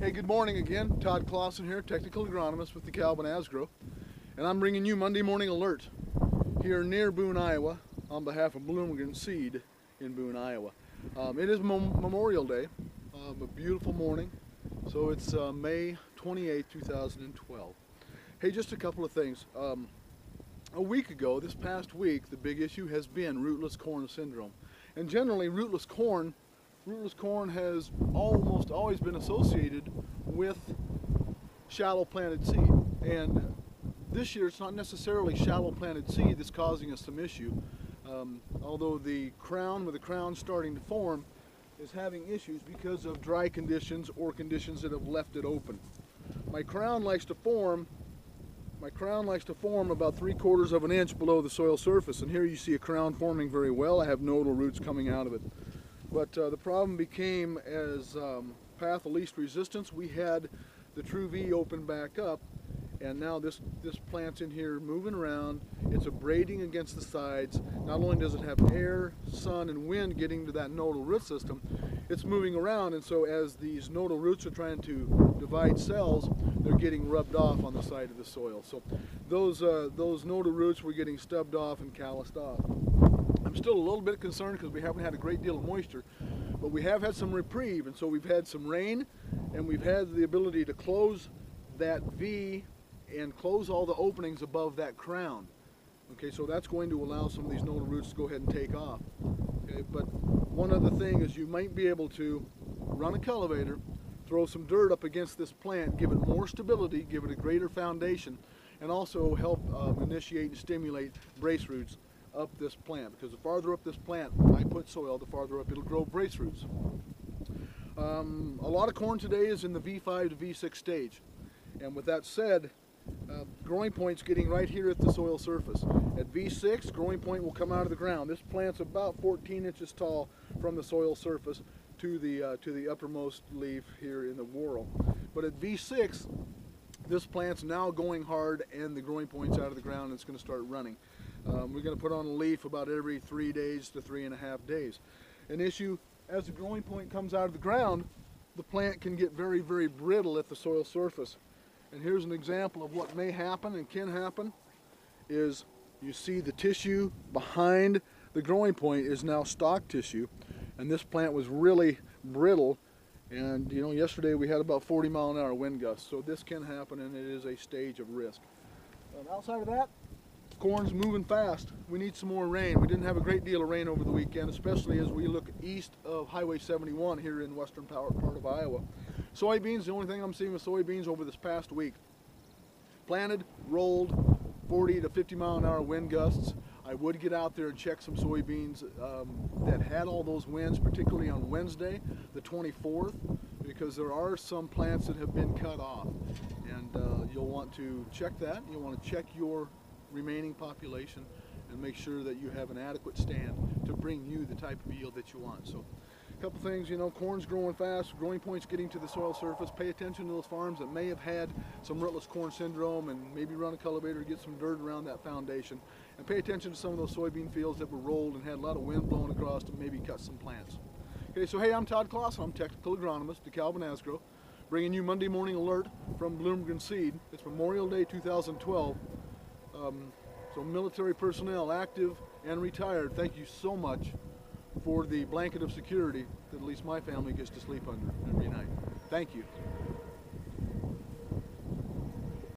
Hey, good morning again. Todd Clausen here, technical agronomist with DeKalb and Asgrow, and I'm bringing you Monday Morning Alert here near Boone, Iowa, on behalf of Bloomgren Seed in Boone, Iowa. It is Memorial Day, a beautiful morning, so it's May 28, 2012. Hey, just a couple of things. A week ago, this past week, the big issue has been rootless corn syndrome, and generally rootless corn has almost always been associated with shallow planted seed, and this year it's not necessarily shallow planted seed that's causing us some issue, although the crown, with the crown starting to form, is having issues because of dry conditions or conditions that have left it open. My crown likes to form about 3/4 of an inch below the soil surface, and here you see a crown forming very well. I have nodal roots coming out of it. But the problem became as path of least resistance. We had the True V open back up, and now this plant's in here moving around. It's abrading against the sides. Not only does it have air, sun, and wind getting to that nodal root system, it's moving around, and so as these nodal roots are trying to divide cells, they're getting rubbed off on the side of the soil. So those nodal roots were getting stubbed off and calloused off. I'm still a little bit concerned because we haven't had a great deal of moisture, but we have had some reprieve, and so we've had some rain, and we've had the ability to close that V and close all the openings above that crown. Okay, so that's going to allow some of these nodal roots to go ahead and take off. Okay, but one other thing is you might be able to run a cultivator, throw some dirt up against this plant, give it more stability, give it a greater foundation, and also help initiate and stimulate brace roots up this plant, because the farther up this plant I put soil, the farther up it'll grow brace roots. A lot of corn today is in the V5 to V6 stage, and with that said, growing point's getting right here at the soil surface. At V6, growing point will come out of the ground. This plant's about 14 inches tall from the soil surface to the uppermost leaf here in the whorl. But at V6, this plant's now going hard, and the growing point's out of the ground, and it's going to start running. We're going to put on a leaf about every 3 days to 3.5 days. An issue, as the growing point comes out of the ground, the plant can get very, very brittle at the soil surface. And here's an example of what may happen and can happen. Is you see the tissue behind the growing point is now stock tissue, and this plant was really brittle, and you know, yesterday we had about 40-mile-an-hour wind gusts, so this can happen, and it is a stage of risk. Outside of that, corn's moving fast. We need some more rain. We didn't have a great deal of rain over the weekend, especially as we look east of Highway 71 here in western part of Iowa. Soybeans, the only thing I'm seeing with soybeans over this past week. Planted, rolled, 40 to 50-mile-an-hour wind gusts. I would get out there and check some soybeans that had all those winds, particularly on Wednesday, the 24th, because there are some plants that have been cut off. And you'll want to check that. You'll want to check your remaining population and make sure that you have an adequate stand to bring you the type of yield that you want. So a couple things, you know, corn's growing fast, growing point's getting to the soil surface. Pay attention to those farms that may have had some rootless corn syndrome, and maybe run a cultivator to get some dirt around that foundation. And pay attention to some of those soybean fields that were rolled and had a lot of wind blowing across and maybe cut some plants. Okay, so hey, I'm Todd Clausen. I'm technical agronomist, DeKalb and Asgrow, bringing you Monday Morning Alert from Bloomgren Seed. It's Memorial Day 2012. So military personnel, active and retired, thank you so much for the blanket of security that at least my family gets to sleep under every night. Thank you.